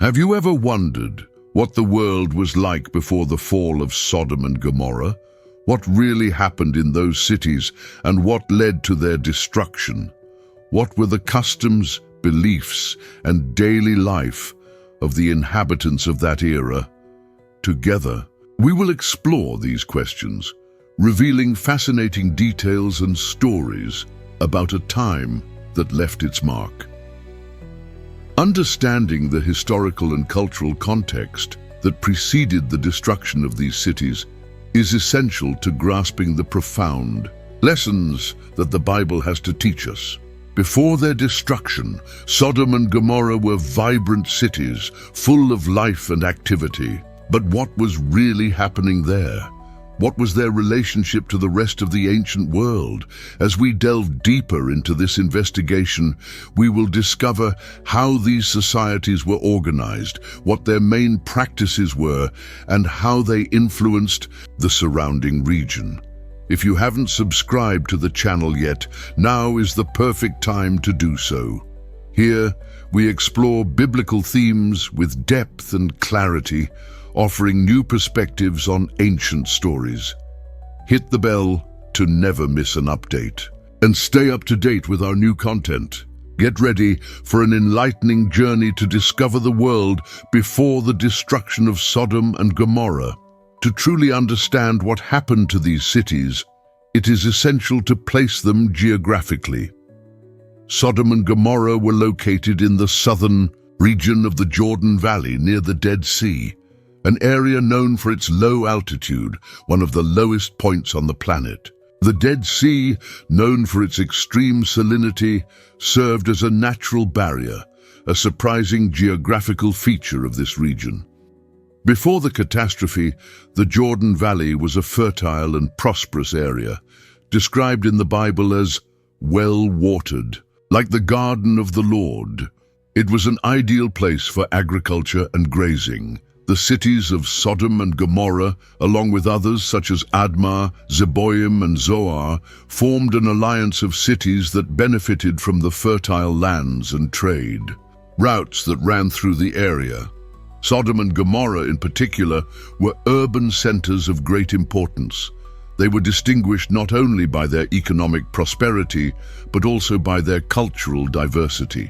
Have you ever wondered what the world was like before the fall of Sodom and Gomorrah? What really happened in those cities and what led to their destruction? What were the customs, beliefs, and daily life of the inhabitants of that era? Together, we will explore these questions, revealing fascinating details and stories about a time that left its mark. Understanding the historical and cultural context that preceded the destruction of these cities is essential to grasping the profound lessons that the Bible has to teach us. Before their destruction, Sodom and Gomorrah were vibrant cities, full of life and activity. But what was really happening there? What was their relationship to the rest of the ancient world? As we delve deeper into this investigation, we will discover how these societies were organized, what their main practices were, and how they influenced the surrounding region. If you haven't subscribed to the channel yet, now is the perfect time to do so. Here, we explore biblical themes with depth and clarity, offering new perspectives on ancient stories. Hit the bell to never miss an update, and stay up to date with our new content. Get ready for an enlightening journey to discover the world before the destruction of Sodom and Gomorrah. To truly understand what happened to these cities, it is essential to place them geographically. Sodom and Gomorrah were located in the southern region of the Jordan Valley near the Dead Sea, an area known for its low altitude, one of the lowest points on the planet. The Dead Sea, known for its extreme salinity, served as a natural barrier, a surprising geographical feature of this region. Before the catastrophe, the Jordan Valley was a fertile and prosperous area, described in the Bible as well-watered, like the garden of the Lord. It was an ideal place for agriculture and grazing. The cities of Sodom and Gomorrah, along with others such as Admah, Zeboim, and Zoar, formed an alliance of cities that benefited from the fertile lands and trade routes that ran through the area. Sodom and Gomorrah, in particular, were urban centers of great importance. They were distinguished not only by their economic prosperity, but also by their cultural diversity.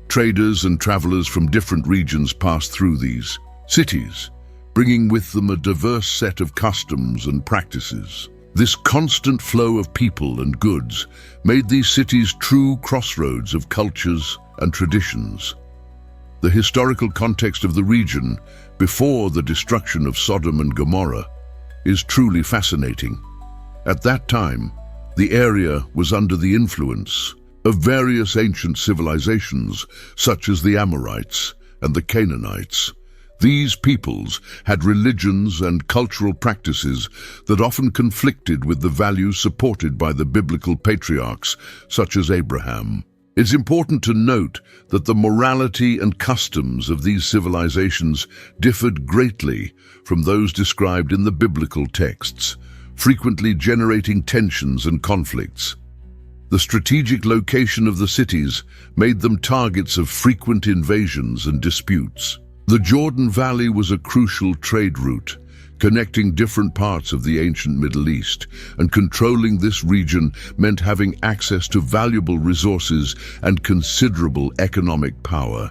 Traders and travelers from different regions passed through these cities, bringing with them a diverse set of customs and practices. This constant flow of people and goods made these cities true crossroads of cultures and traditions. The historical context of the region before the destruction of Sodom and Gomorrah is truly fascinating. At that time, the area was under the influence of various ancient civilizations, such as the Amorites and the Canaanites. These peoples had religions and cultural practices that often conflicted with the values supported by the biblical patriarchs, such as Abraham. It's important to note that the morality and customs of these civilizations differed greatly from those described in the biblical texts, frequently generating tensions and conflicts. The strategic location of the cities made them targets of frequent invasions and disputes. The Jordan Valley was a crucial trade route, connecting different parts of the ancient Middle East, and controlling this region meant having access to valuable resources and considerable economic power.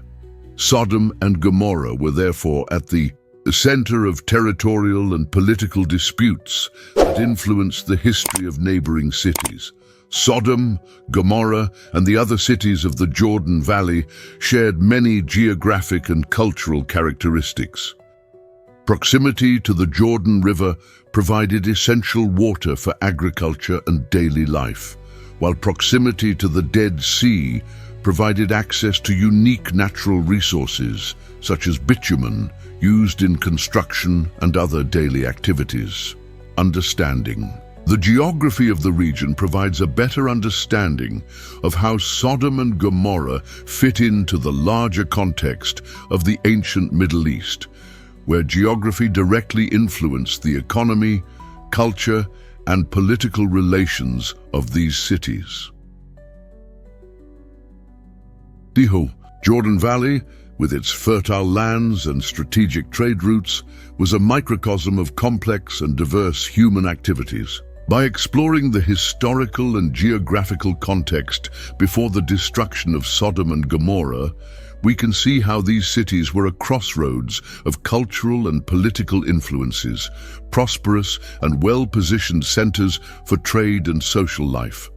Sodom and Gomorrah were therefore at the center of territorial and political disputes that influenced the history of neighboring cities. Sodom, Gomorrah, and the other cities of the Jordan Valley shared many geographic and cultural characteristics. Proximity to the Jordan River provided essential water for agriculture and daily life, while proximity to the Dead Sea provided access to unique natural resources, such as bitumen, used in construction and other daily activities. Understanding the geography of the region provides a better understanding of how Sodom and Gomorrah fit into the larger context of the ancient Middle East, where geography directly influenced the economy, culture, and political relations of these cities. The Jordan Valley with its fertile lands and strategic trade routes, was a microcosm of complex and diverse human activities. By exploring the historical and geographical context before the destruction of Sodom and Gomorrah, we can see how these cities were a crossroads of cultural and political influences, prosperous and well-positioned centers for trade and social life.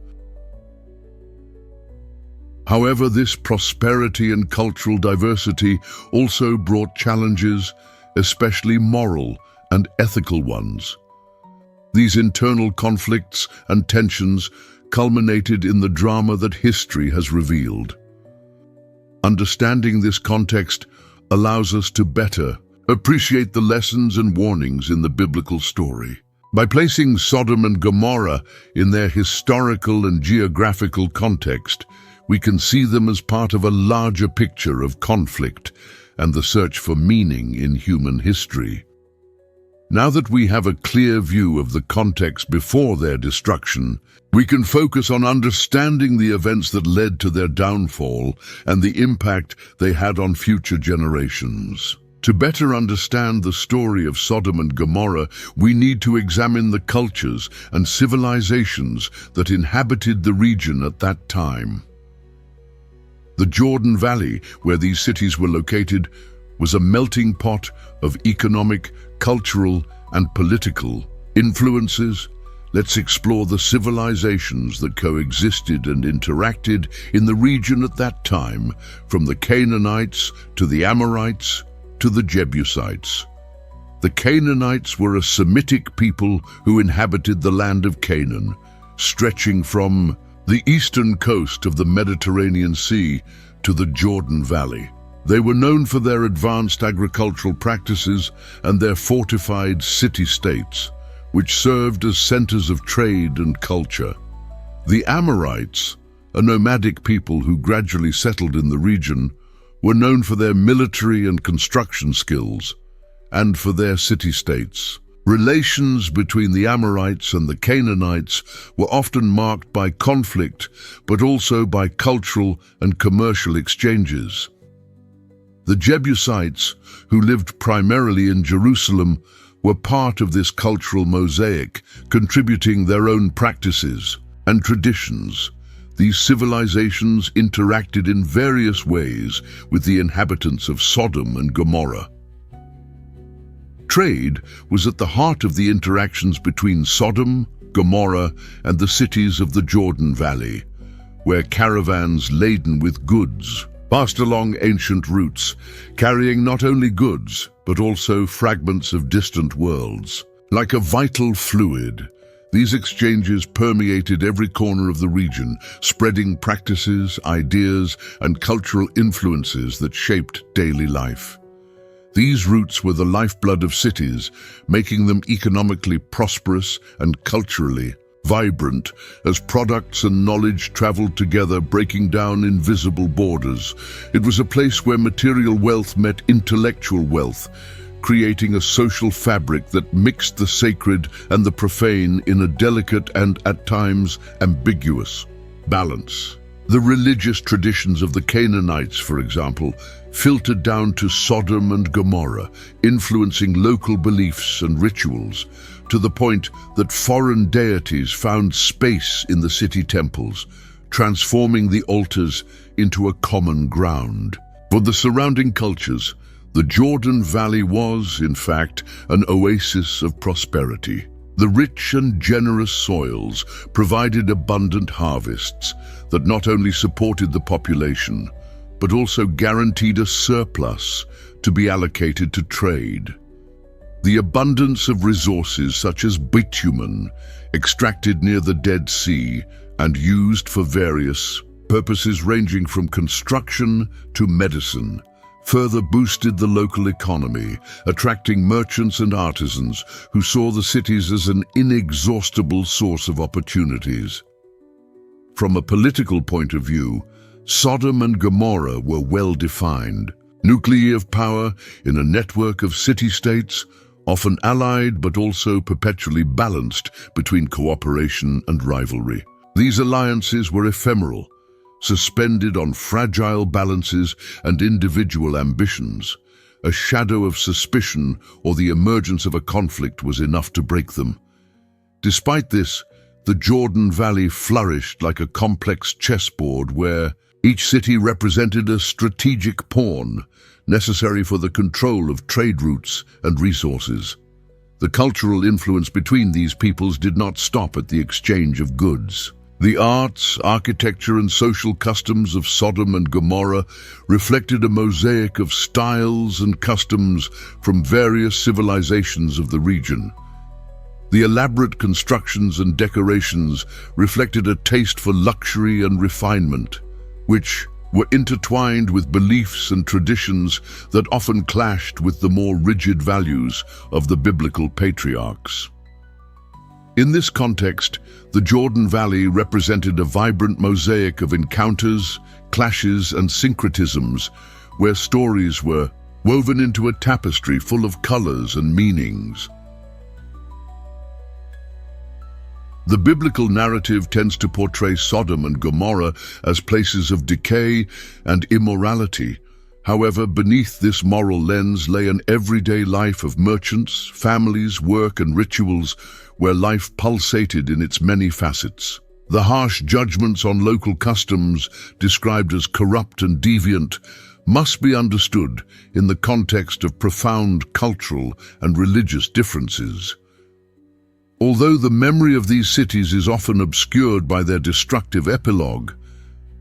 However, this prosperity and cultural diversity also brought challenges, especially moral and ethical ones. These internal conflicts and tensions culminated in the drama that history has revealed. Understanding this context allows us to better appreciate the lessons and warnings in the biblical story. By placing Sodom and Gomorrah in their historical and geographical context, we can see them as part of a larger picture of conflict and the search for meaning in human history. Now that we have a clear view of the context before their destruction, we can focus on understanding the events that led to their downfall and the impact they had on future generations. To better understand the story of Sodom and Gomorrah, we need to examine the cultures and civilizations that inhabited the region at that time. The Jordan Valley, where these cities were located, was a melting pot of economic, cultural, and political influences. Let's explore the civilizations that coexisted and interacted in the region at that time, from the Canaanites to the Amorites to the Jebusites. The Canaanites were a Semitic people who inhabited the land of Canaan, stretching from the eastern coast of the Mediterranean Sea to the Jordan Valley. They were known for their advanced agricultural practices and their fortified city-states, which served as centers of trade and culture. The Amorites, a nomadic people who gradually settled in the region, were known for their military and construction skills, and for their city-states. Relations between the Amorites and the Canaanites were often marked by conflict, but also by cultural and commercial exchanges. The Jebusites, who lived primarily in Jerusalem, were part of this cultural mosaic, contributing their own practices and traditions. These civilizations interacted in various ways with the inhabitants of Sodom and Gomorrah. Trade was at the heart of the interactions between Sodom, Gomorrah, and the cities of the Jordan Valley, where caravans laden with goods passed along ancient routes, carrying not only goods, but also fragments of distant worlds. Like a vital fluid, these exchanges permeated every corner of the region, spreading practices, ideas, and cultural influences that shaped daily life. These routes were the lifeblood of cities, making them economically prosperous and culturally vibrant as products and knowledge traveled together, breaking down invisible borders. It was a place where material wealth met intellectual wealth, creating a social fabric that mixed the sacred and the profane in a delicate and, at times, ambiguous balance. The religious traditions of the Canaanites, for example, filtered down to Sodom and Gomorrah, influencing local beliefs and rituals, to the point that foreign deities found space in the city temples, transforming the altars into a common ground. For the surrounding cultures, the Jordan Valley was, in fact, an oasis of prosperity. The rich and generous soils provided abundant harvests that not only supported the population, but also guaranteed a surplus to be allocated to trade. The abundance of resources such as bitumen, extracted near the Dead Sea and used for various purposes ranging from construction to medicine, further boosted the local economy, attracting merchants and artisans who saw the cities as an inexhaustible source of opportunities. From a political point of view, Sodom and Gomorrah were well defined, nuclei of power in a network of city-states, often allied but also perpetually balanced between cooperation and rivalry. These alliances were ephemeral, suspended on fragile balances and individual ambitions. A shadow of suspicion or the emergence of a conflict was enough to break them. Despite this, the Jordan Valley flourished like a complex chessboard where each city represented a strategic pawn necessary for the control of trade routes and resources. The cultural influence between these peoples did not stop at the exchange of goods. The arts, architecture, and social customs of Sodom and Gomorrah reflected a mosaic of styles and customs from various civilizations of the region. The elaborate constructions and decorations reflected a taste for luxury and refinement, which were intertwined with beliefs and traditions that often clashed with the more rigid values of the biblical patriarchs. In this context, the Jordan Valley represented a vibrant mosaic of encounters, clashes, and syncretisms, where stories were woven into a tapestry full of colors and meanings. The biblical narrative tends to portray Sodom and Gomorrah as places of decay and immorality. However, beneath this moral lens lay an everyday life of merchants, families, work, and rituals where life pulsated in its many facets. The harsh judgments on local customs, described as corrupt and deviant, must be understood in the context of profound cultural and religious differences. Although the memory of these cities is often obscured by their destructive epilogue,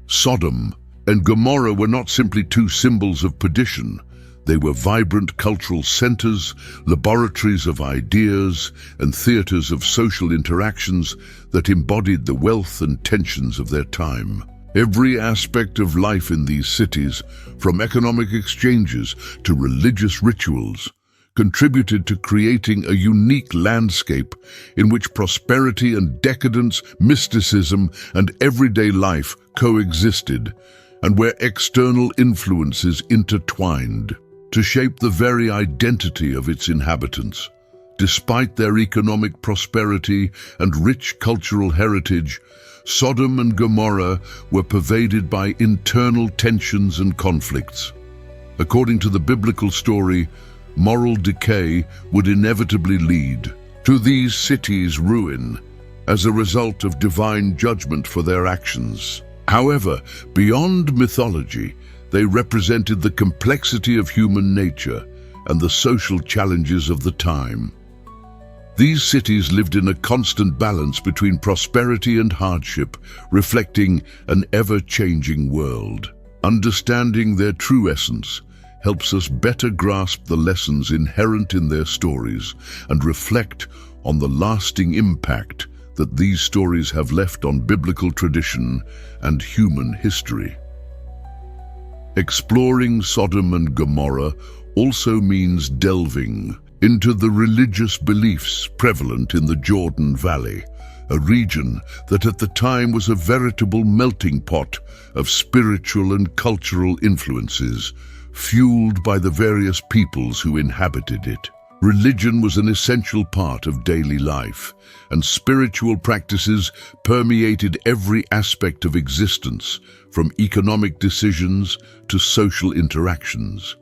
Sodom and Gomorrah were not simply two symbols of perdition. They were vibrant cultural centers, laboratories of ideas, and theaters of social interactions that embodied the wealth and tensions of their time. Every aspect of life in these cities, from economic exchanges to religious rituals, contributed to creating a unique landscape in which prosperity and decadence, mysticism and everyday life coexisted, and where external influences intertwined to shape the very identity of its inhabitants. Despite their economic prosperity and rich cultural heritage, Sodom and Gomorrah were pervaded by internal tensions and conflicts. According to the biblical story, moral decay would inevitably lead to these cities' ruin as a result of divine judgment for their actions. However, beyond mythology, they represented the complexity of human nature and the social challenges of the time. These cities lived in a constant balance between prosperity and hardship, reflecting an ever-changing world. Understanding their true essence helps us better grasp the lessons inherent in their stories and reflect on the lasting impact that these stories have left on biblical tradition and human history. Exploring Sodom and Gomorrah also means delving into the religious beliefs prevalent in the Jordan Valley, a region that at the time was a veritable melting pot of spiritual and cultural influences, fueled by the various peoples who inhabited it. Religion was an essential part of daily life, and spiritual practices permeated every aspect of existence, from economic decisions to social interactions.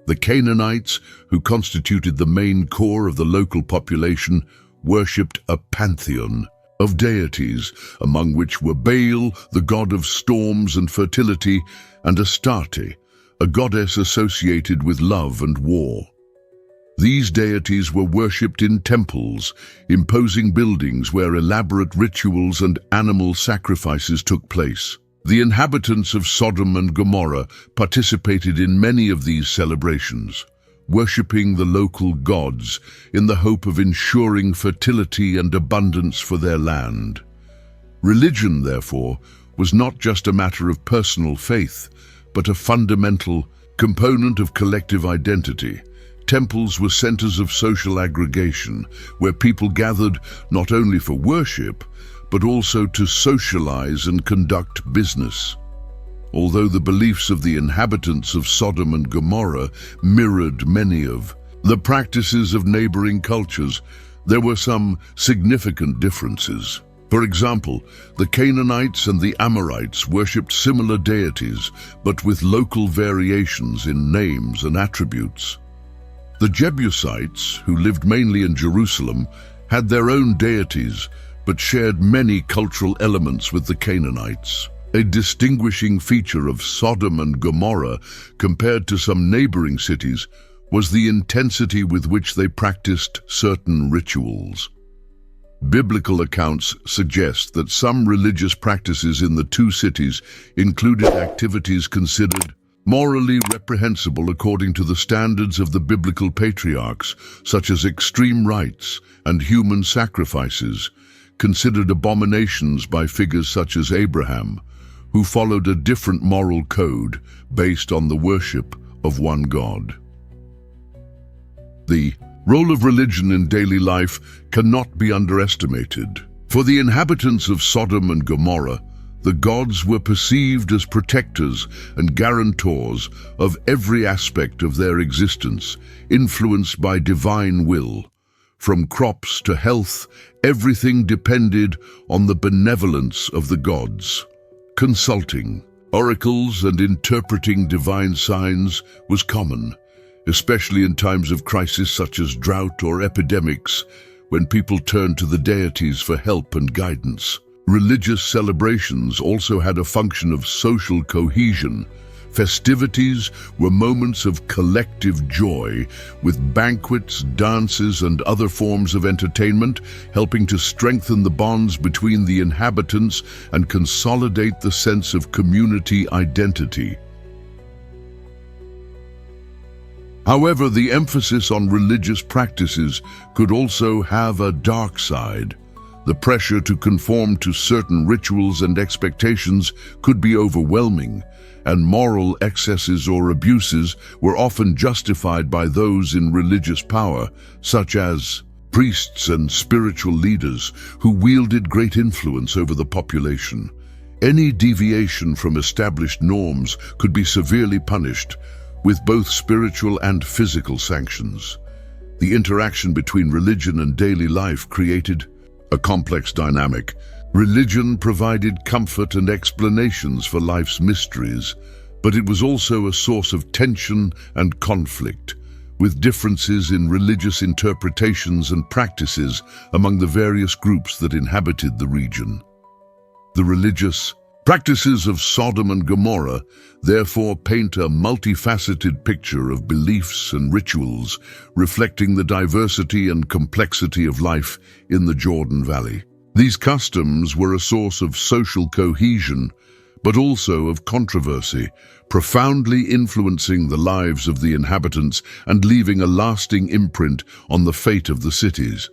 The Canaanites, who constituted the main core of the local population, worshipped a pantheon of deities, among which were Baal, the god of storms and fertility, and Astarte, a goddess associated with love and war. These deities were worshipped in temples, imposing buildings where elaborate rituals and animal sacrifices took place. The inhabitants of Sodom and Gomorrah participated in many of these celebrations, worshipping the local gods in the hope of ensuring fertility and abundance for their land. Religion, therefore, was not just a matter of personal faith, but a fundamental component of collective identity. Temples were centers of social aggregation, where people gathered not only for worship, but also to socialize and conduct business. Although the beliefs of the inhabitants of Sodom and Gomorrah mirrored many of the practices of neighboring cultures, there were some significant differences. For example, the Canaanites and the Amorites worshipped similar deities, but with local variations in names and attributes. The Jebusites, who lived mainly in Jerusalem, had their own deities, but shared many cultural elements with the Canaanites. A distinguishing feature of Sodom and Gomorrah, compared to some neighboring cities, was the intensity with which they practiced certain rituals. Biblical accounts suggest that some religious practices in the two cities included activities considered morally reprehensible according to the standards of the biblical patriarchs, such as extreme rites and human sacrifices, considered abominations by figures such as Abraham, who followed a different moral code based on the worship of one God. The role of religion in daily life cannot be underestimated. For the inhabitants of Sodom and Gomorrah, the gods were perceived as protectors and guarantors of every aspect of their existence, influenced by divine will. From crops to health, everything depended on the benevolence of the gods. Consulting oracles and interpreting divine signs was common, especially in times of crisis such as drought or epidemics, when people turned to the deities for help and guidance. Religious celebrations also had a function of social cohesion. Festivities were moments of collective joy, with banquets, dances, and other forms of entertainment helping to strengthen the bonds between the inhabitants and consolidate the sense of community identity. However, the emphasis on religious practices could also have a dark side. The pressure to conform to certain rituals and expectations could be overwhelming, and moral excesses or abuses were often justified by those in religious power, such as priests and spiritual leaders who wielded great influence over the population. Any deviation from established norms could be severely punished, with both spiritual and physical sanctions. The interaction between religion and daily life created a complex dynamic. Religion provided comfort and explanations for life's mysteries, but it was also a source of tension and conflict, with differences in religious interpretations and practices among the various groups that inhabited the region. The religious practices of Sodom and Gomorrah therefore paint a multifaceted picture of beliefs and rituals, reflecting the diversity and complexity of life in the Jordan Valley. These customs were a source of social cohesion, but also of controversy, profoundly influencing the lives of the inhabitants and leaving a lasting imprint on the fate of the cities.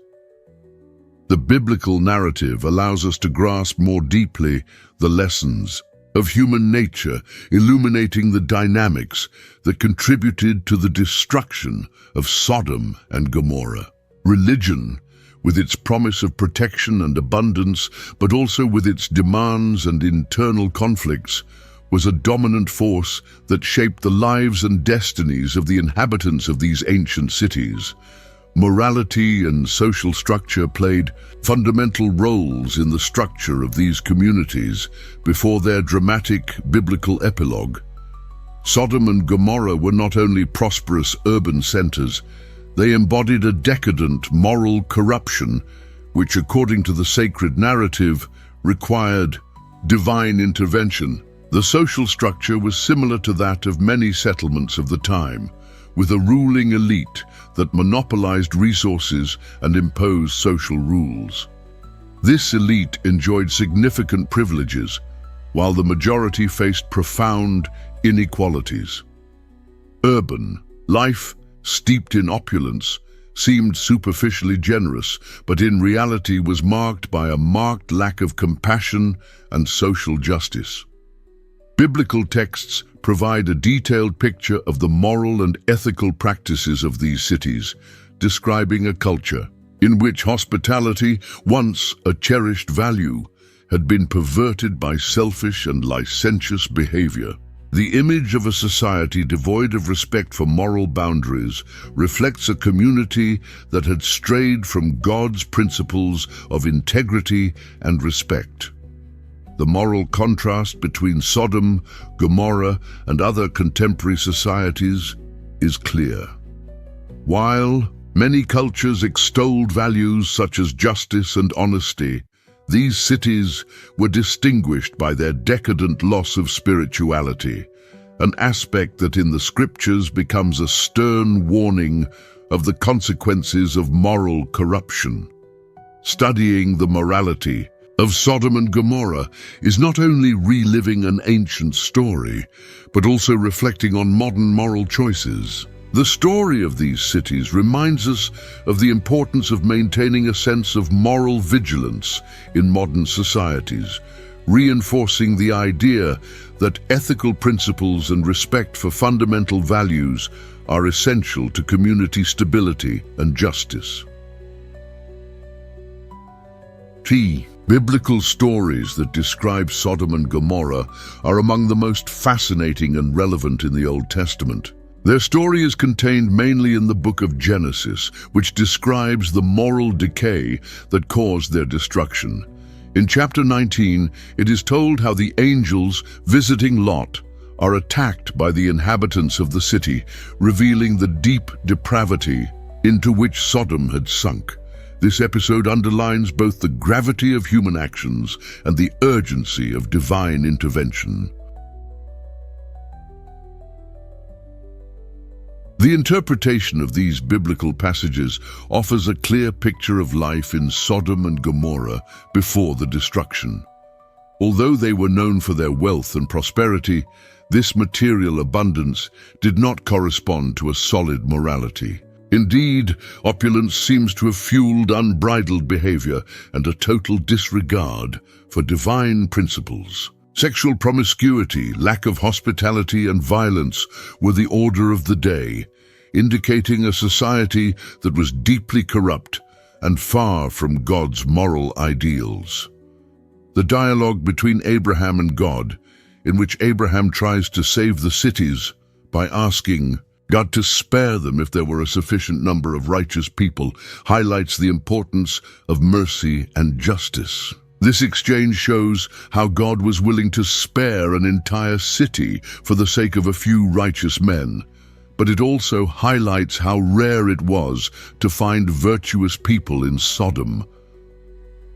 The biblical narrative allows us to grasp more deeply the lessons of human nature, illuminating the dynamics that contributed to the destruction of Sodom and Gomorrah. Religion, with its promise of protection and abundance, but also with its demands and internal conflicts, was a dominant force that shaped the lives and destinies of the inhabitants of these ancient cities. Morality and social structure played fundamental roles in the structure of these communities before their dramatic biblical epilogue. Sodom and Gomorrah were not only prosperous urban centers, they embodied a decadent moral corruption which, according to the sacred narrative, required divine intervention. The social structure was similar to that of many settlements of the time, with a ruling elite that monopolized resources and imposed social rules. This elite enjoyed significant privileges, while the majority faced profound inequalities. Urban life, steeped in opulence, seemed superficially generous, but in reality was marked by a marked lack of compassion and social justice. Biblical texts provide a detailed picture of the moral and ethical practices of these cities, describing a culture in which hospitality, once a cherished value, had been perverted by selfish and licentious behavior. The image of a society devoid of respect for moral boundaries reflects a community that had strayed from God's principles of integrity and respect. The moral contrast between Sodom, Gomorrah, and other contemporary societies is clear. While many cultures extolled values such as justice and honesty, these cities were distinguished by their decadent loss of spirituality, an aspect that in the scriptures becomes a stern warning of the consequences of moral corruption. Studying the morality of Sodom and Gomorrah is not only reliving an ancient story, but also reflecting on modern moral choices. The story of these cities reminds us of the importance of maintaining a sense of moral vigilance in modern societies, reinforcing the idea that ethical principles and respect for fundamental values are essential to community stability and justice. Biblical stories that describe Sodom and Gomorrah are among the most fascinating and relevant in the Old Testament. Their story is contained mainly in the book of Genesis, which describes the moral decay that caused their destruction. In chapter 19, it is told how the angels visiting Lot are attacked by the inhabitants of the city, revealing the deep depravity into which Sodom had sunk. This episode underlines both the gravity of human actions and the urgency of divine intervention. The interpretation of these biblical passages offers a clear picture of life in Sodom and Gomorrah before the destruction. Although they were known for their wealth and prosperity, this material abundance did not correspond to a solid morality. Indeed, opulence seems to have fueled unbridled behavior and a total disregard for divine principles. Sexual promiscuity, lack of hospitality, and violence were the order of the day, indicating a society that was deeply corrupt and far from God's moral ideals. The dialogue between Abraham and God, in which Abraham tries to save the cities by asking God to spare them if there were a sufficient number of righteous people, highlights the importance of mercy and justice. This exchange shows how God was willing to spare an entire city for the sake of a few righteous men, but it also highlights how rare it was to find virtuous people in Sodom.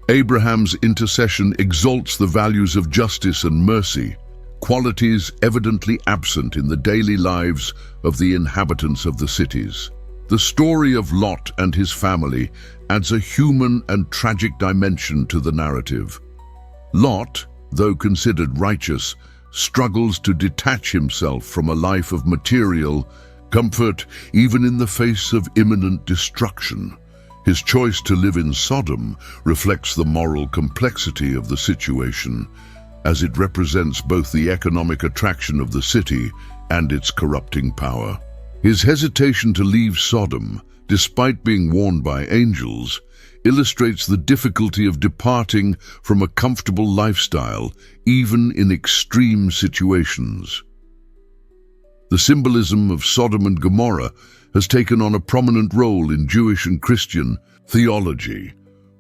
Abraham's intercession exalts the values of justice and mercy, qualities evidently absent in the daily lives of the inhabitants of the cities. The story of Lot and his family adds a human and tragic dimension to the narrative. Lot, though considered righteous, struggles to detach himself from a life of material comfort even in the face of imminent destruction. His choice to live in Sodom reflects the moral complexity of the situation, as it represents both the economic attraction of the city and its corrupting power. His hesitation to leave Sodom, despite being warned by angels, illustrates the difficulty of departing from a comfortable lifestyle, even in extreme situations. The symbolism of Sodom and Gomorrah has taken on a prominent role in Jewish and Christian theology,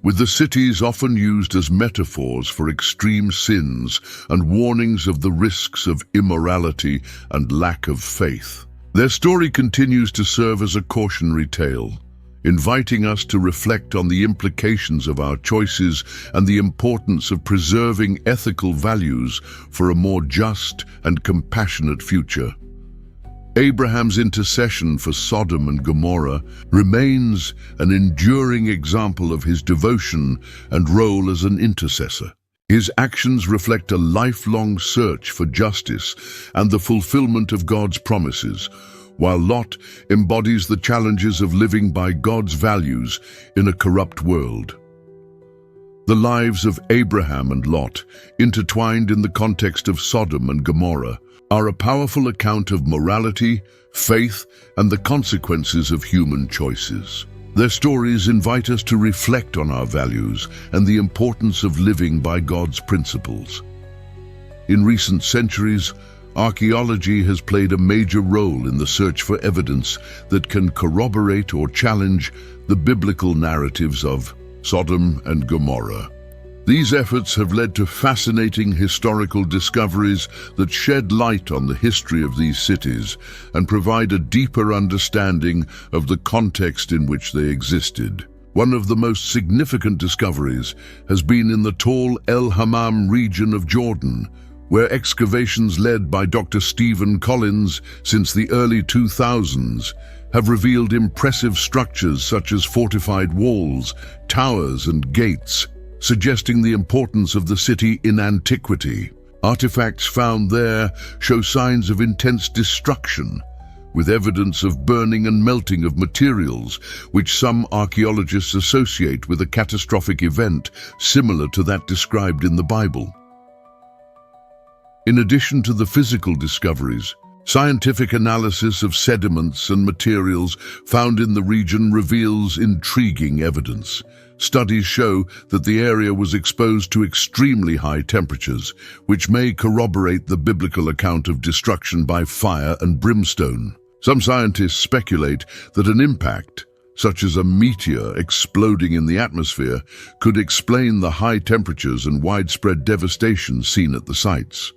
with the cities often used as metaphors for extreme sins and warnings of the risks of immorality and lack of faith. Their story continues to serve as a cautionary tale, inviting us to reflect on the implications of our choices and the importance of preserving ethical values for a more just and compassionate future. Abraham's intercession for Sodom and Gomorrah remains an enduring example of his devotion and role as an intercessor. His actions reflect a lifelong search for justice and the fulfillment of God's promises, while Lot embodies the challenges of living by God's values in a corrupt world. The lives of Abraham and Lot, intertwined in the context of Sodom and Gomorrah, are a powerful account of morality, faith, and the consequences of human choices. Their stories invite us to reflect on our values and the importance of living by God's principles. In recent centuries, Archaeology has played a major role in the search for evidence that can corroborate or challenge the biblical narratives of Sodom and Gomorrah. These efforts have led to fascinating historical discoveries that shed light on the history of these cities and provide a deeper understanding of the context in which they existed. One of the most significant discoveries has been in the Tall El Hammam region of Jordan, where excavations led by Dr. Stephen Collins since the early 2000s have revealed impressive structures such as fortified walls, towers, and gates, suggesting the importance of the city in antiquity. Artifacts found there show signs of intense destruction, with evidence of burning and melting of materials, which some archaeologists associate with a catastrophic event similar to that described in the Bible. In addition to the physical discoveries, scientific analysis of sediments and materials found in the region reveals intriguing evidence. Studies show that the area was exposed to extremely high temperatures, which may corroborate the biblical account of destruction by fire and brimstone. Some scientists speculate that an impact, such as a meteor exploding in the atmosphere, could explain the high temperatures and widespread devastation seen at the sites.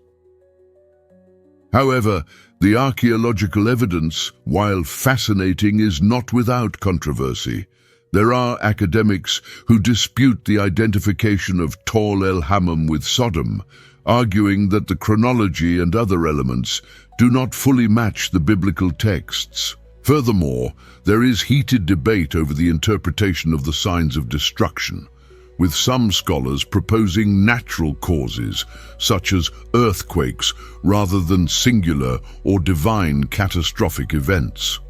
However, the archaeological evidence, while fascinating, is not without controversy. There are academics who dispute the identification of Tall El Hammam with Sodom, arguing that the chronology and other elements do not fully match the biblical texts. Furthermore, there is heated debate over the interpretation of the signs of destruction, with some scholars proposing natural causes, such as earthquakes, rather than singular or divine catastrophic events.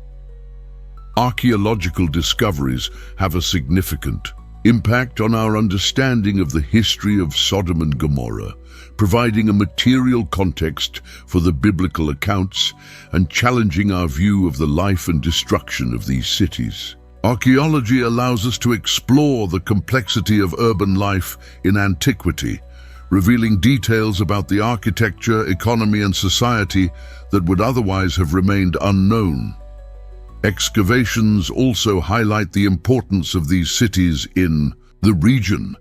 Archaeological discoveries have a significant impact on our understanding of the history of Sodom and Gomorrah, providing a material context for the biblical accounts and challenging our view of the life and destruction of these cities. Archaeology allows us to explore the complexity of urban life in antiquity, revealing details about the architecture, economy, and society that would otherwise have remained unknown. Excavations also highlight the importance of these cities in the region.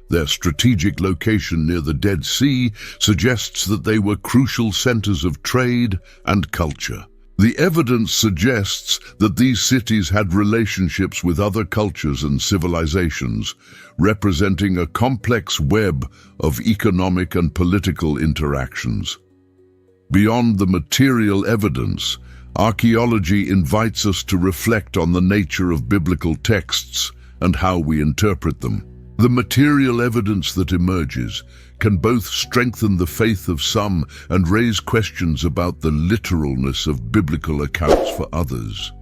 Their strategic location near the Dead Sea suggests that they were crucial centers of trade and culture. The evidence suggests that these cities had relationships with other cultures and civilizations, representing a complex web of economic and political interactions. Beyond the material evidence, archaeology invites us to reflect on the nature of biblical texts and how we interpret them. The material evidence that emerges can both strengthen the faith of some and raise questions about the literalness of biblical accounts for others.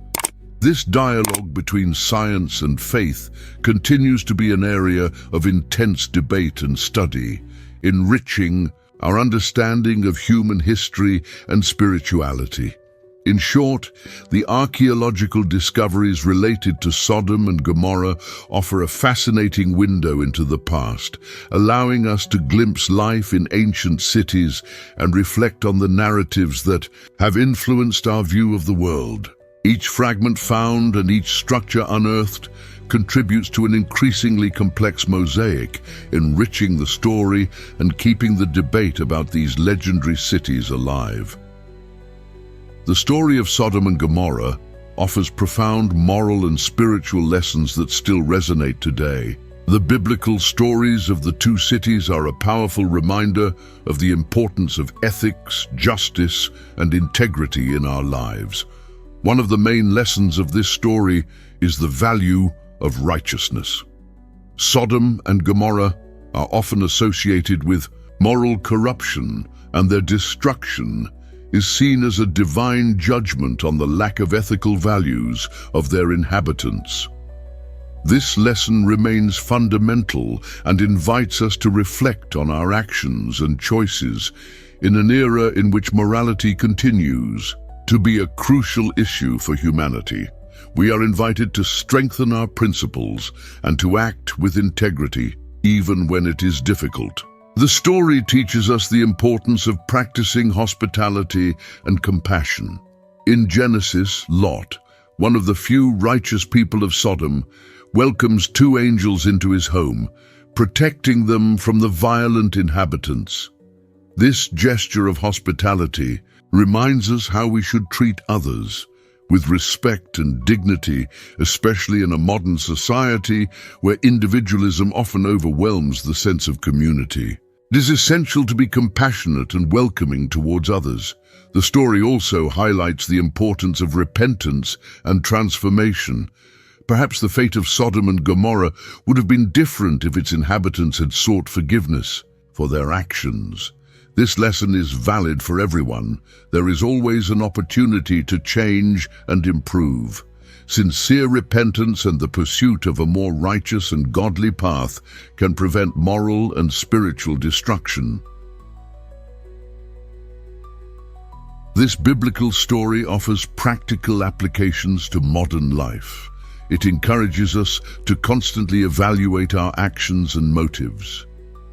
This dialogue between science and faith continues to be an area of intense debate and study, enriching our understanding of human history and spirituality. In short, the archaeological discoveries related to Sodom and Gomorrah offer a fascinating window into the past, allowing us to glimpse life in ancient cities and reflect on the narratives that have influenced our view of the world. Each fragment found and each structure unearthed contributes to an increasingly complex mosaic, enriching the story and keeping the debate about these legendary cities alive. The story of Sodom and Gomorrah offers profound moral and spiritual lessons that still resonate today. The biblical stories of the two cities are a powerful reminder of the importance of ethics, justice, and integrity in our lives. One of the main lessons of this story is the value of righteousness. Sodom and Gomorrah are often associated with moral corruption, and their destruction is seen as a divine judgment on the lack of ethical values of their inhabitants. This lesson remains fundamental and invites us to reflect on our actions and choices in an era in which morality continues to be a crucial issue for humanity. We are invited to strengthen our principles and to act with integrity, even when it is difficult. The story teaches us the importance of practicing hospitality and compassion. In Genesis, Lot, one of the few righteous people of Sodom, welcomes two angels into his home, protecting them from the violent inhabitants. This gesture of hospitality reminds us how we should treat others, with respect and dignity, especially in a modern society where individualism often overwhelms the sense of community. It is essential to be compassionate and welcoming towards others. The story also highlights the importance of repentance and transformation. Perhaps the fate of Sodom and Gomorrah would have been different if its inhabitants had sought forgiveness for their actions. This lesson is valid for everyone. There is always an opportunity to change and improve. Sincere repentance and the pursuit of a more righteous and godly path can prevent moral and spiritual destruction. This biblical story offers practical applications to modern life. It encourages us to constantly evaluate our actions and motives.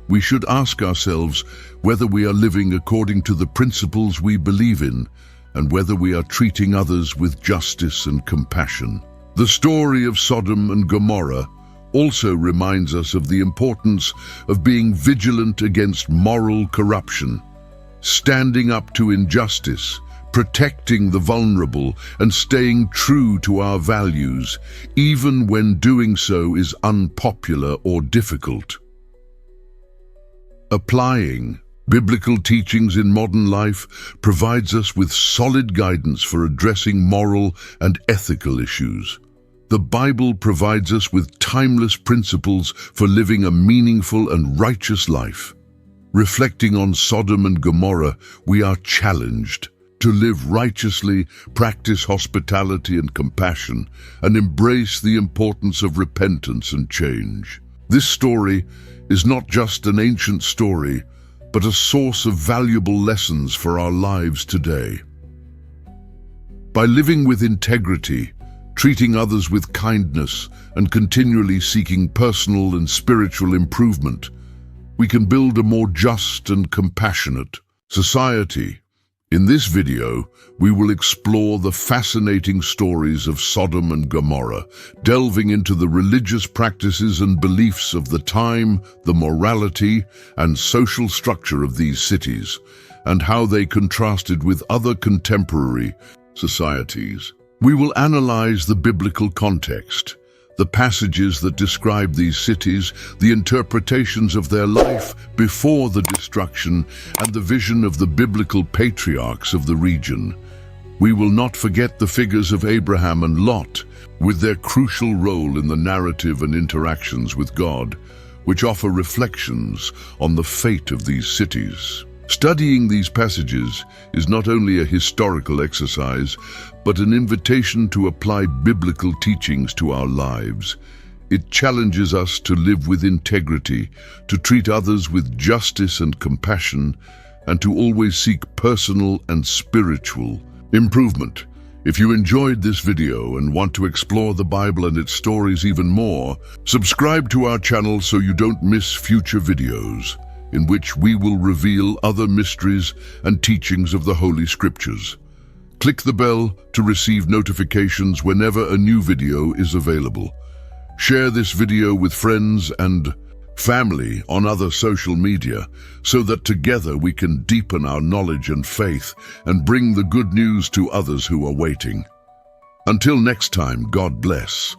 We should ask ourselves whether we are living according to the principles we believe in and whether we are treating others with justice and compassion. The story of Sodom and Gomorrah also reminds us of the importance of being vigilant against moral corruption, standing up to injustice, protecting the vulnerable, and staying true to our values, even when doing so is unpopular or difficult. Applying biblical teachings in modern life provides us with solid guidance for addressing moral and ethical issues. The Bible provides us with timeless principles for living a meaningful and righteous life. Reflecting on Sodom and Gomorrah, we are challenged to live righteously, practice hospitality and compassion, and embrace the importance of repentance and change. This story is not just an ancient story, but a source of valuable lessons for our lives today. By living with integrity, treating others with kindness, and continually seeking personal and spiritual improvement, we can build a more just and compassionate society. In this video, we will explore the fascinating stories of Sodom and Gomorrah, delving into the religious practices and beliefs of the time, the morality and social structure of these cities, and how they contrasted with other contemporary societies. We will analyze the biblical context, the passages that describe these cities, the interpretations of their life before the destruction, and the vision of the biblical patriarchs of the region. We will not forget the figures of Abraham and Lot, with their crucial role in the narrative and interactions with God, which offer reflections on the fate of these cities. Studying these passages is not only a historical exercise, but an invitation to apply biblical teachings to our lives. It challenges us to live with integrity, to treat others with justice and compassion, and to always seek personal and spiritual improvement. If you enjoyed this video and want to explore the Bible and its stories even more, subscribe to our channel so you don't miss future videos, in which we will reveal other mysteries and teachings of the Holy Scriptures. Click the bell to receive notifications whenever a new video is available. Share this video with friends and family on other social media so that together we can deepen our knowledge and faith and bring the good news to others who are waiting. Until next time, God bless.